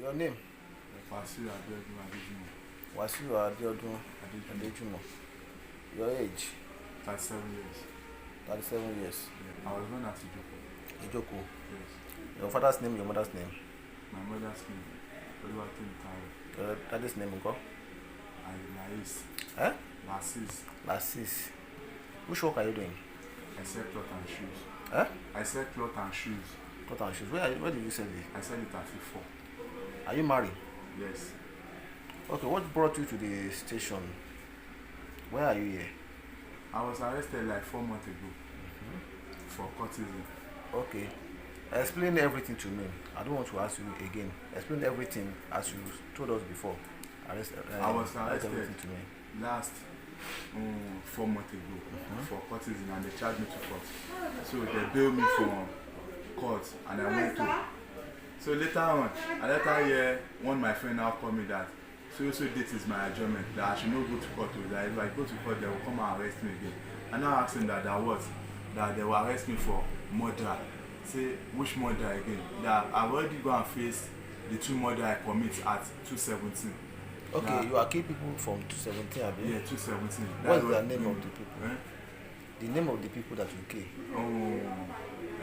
Your name? Wasiu Abiodun Adejumo. Wasiu Abiodun Adejumo. Your age? 37 years. 37 years. Yeah. I was born at Ijoko. Ijoko. Yes. Your father's name, your mother's name? My mother's name, Oluwatoyin. Your daddy's name, Uncle? Lais. Eh? Lasis. Lasis. Which work are you doing? I sell cloth and shoes. Eh? I sell cloth and shoes. Cloth and shoes. Where did you sell it? I sell it at 54. Are you married? Yes. Okay, what brought you to the station? Where are you here? I was arrested like 4 months ago for courtesan. Okay. Explain everything to me. I don't want to ask you again. Explain everything as you told us before. I was arrested everything to me. last 4 months ago for courtesan, and they charged me to court. So they bailed me from court, and I went to. So later on, I later hear one of my friend now called me that so date is my adjournment, that I should not go to court. That if I go to court, they will come and arrest me again. And I asked him that they will arrest me for murder. Say which murder again? That I've already gone and faced the 2 murder I commit at 217. Okay, that, you are killing people from 217, have you? Yeah, 217. What is the name of the people? Eh? The name of the people that you kill?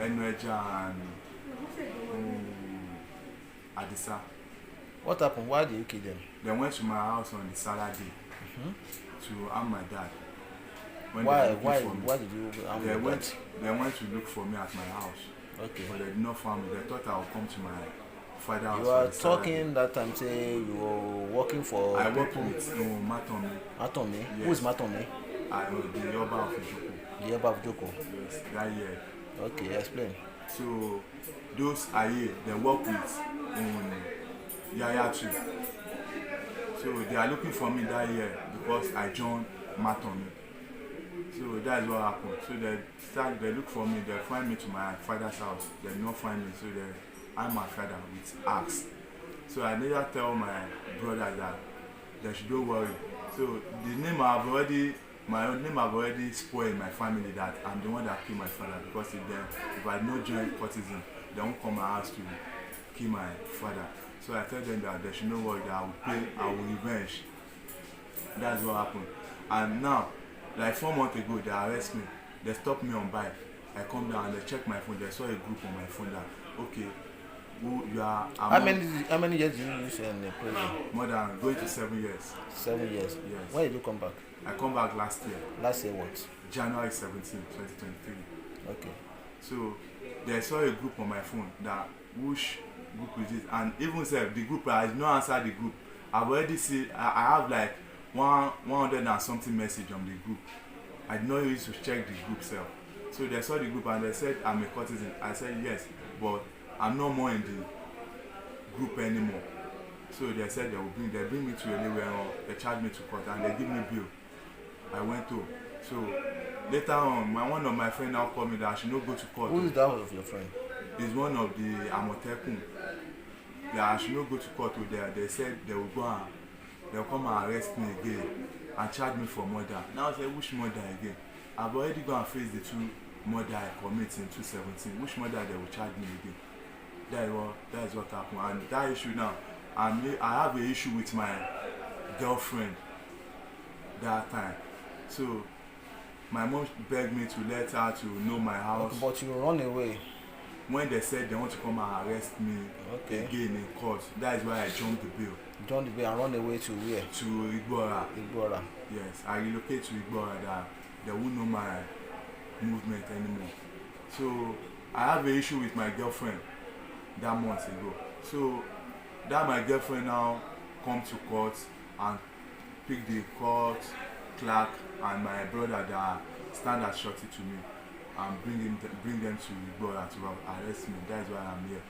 Enweja and Adisa. What happened? Why did you kill them? They went to my house on the Saturday to harm my dad. When Why did you harm your dad? They went to look for me at my house. Okay. But they did not find me. They thought I would come to my father's house. You were talking that time saying you were working for I work with Matomi. Matomi? Yes. Who is Matomi? I know the Ọba of Ijoko. The Ọba of Ijoko. Yes, that year. Okay, explain. So those Aye, they work with Yaya too. So they are looking for me that year because I joined Matomi. So that is what happened. So they look for me, they find me to my father's house. They did not find me, so I'm my father with axe. So I later tell my brother that they should don't worry. So the name my name have already spoiled my family, that I'm the one that killed my father, because if I no join courtesan, they won't come and ask to kill my father. So I tell them that they should not worry, that I will revenge. That's what happened. And now, like 4 months ago, they arrest me. They stop me on bike. I come down and they check my phone. They saw a group on my phone that, okay, who you are. How many years did you use in the prison? More than going to 7 years. 7 years? Yes. When did you come back? I come back last year. Last year what? January 17, 2023. Okay. So they saw a group on my phone that which group is it? And even said the group, I did not answer the group. I've already seen, I have like 100 and something message on the group. I did not use to check the group self. So they saw the group and they said I'm a courtesan. I said yes, but I'm not more in the group anymore. So they said they bring me to Ẹlé Gbẹ, they charge me to court and they give me bill. I went to. So later on, one of my friends now called me that I should not go to court. Who is that of your friend? He's one of the Amotekun. That I should not go to court with them. They said they will go and they'll come and arrest me again and charge me for murder. Now I said, which murder again? I've already gone and faced the 2 murder I commit in 2017. Which murder they will charge me again? That is what happened. And that issue now, I have an issue with my girlfriend that time. So my mom begged me to let her to know my house. Okay, but you run away. When they said they want to come and arrest me again in court, that is why I jumped the bill. Jumped the bill and run away to where? To Igbora. Igbora. Yes, I relocate to Igbora that they won't know my movement anymore. So I have an issue with my girlfriend that month ago. So that my girlfriend now come to court and pick the court clerk and my brother that stand as shorty to me and bring them to Igbora to arrest me. That is why I'm here.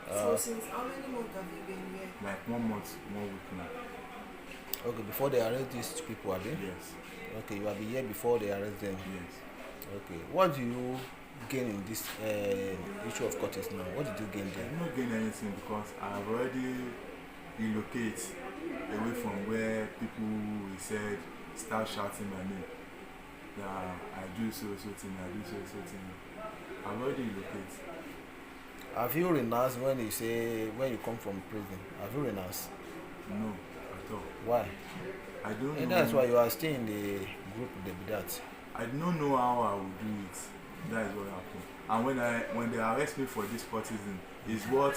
So since how many months have you been here? Like 1 month, 1 week now. Okay, before they arrest these people, are they? Yes. Okay, you have been here before they arrest them. Yes. Okay, what do you gain in this issue of courtesy now? What did you gain there? I did not gain anything because I have already relocated away from where people said start shouting my name. That I do so thing, I do so thing. I've already relocated. Have you renounced when you say when you come from prison? Have you renounced? No, at all. Why? I don't And know. that's why you are still in the group with that. I don't know how I will do it. That is what happened. And when they arrest me for this cultism, is what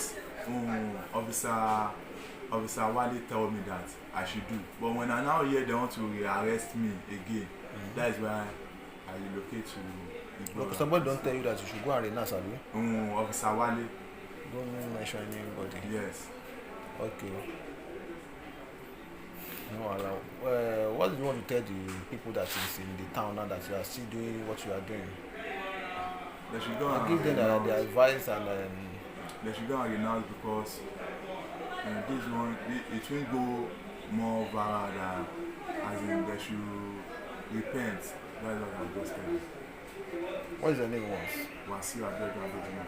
Officer Wale told me that I should do. But when I now hear they want to rearrest me again, that is why I relocate to Igbo. Look, somebody don't tell you that you should go and renounce, have you? Officer Wale. Don't mention anybody. Yes. Okay. No, allow. What do you want to tell the people that is in the town now that you are still doing what you are doing? They should go I and give them the advice and they should go and renounce because this one it will go more viral than as in they should repent. That's what I'm just telling. what is your name once? Wasiu Abiodun Adejima.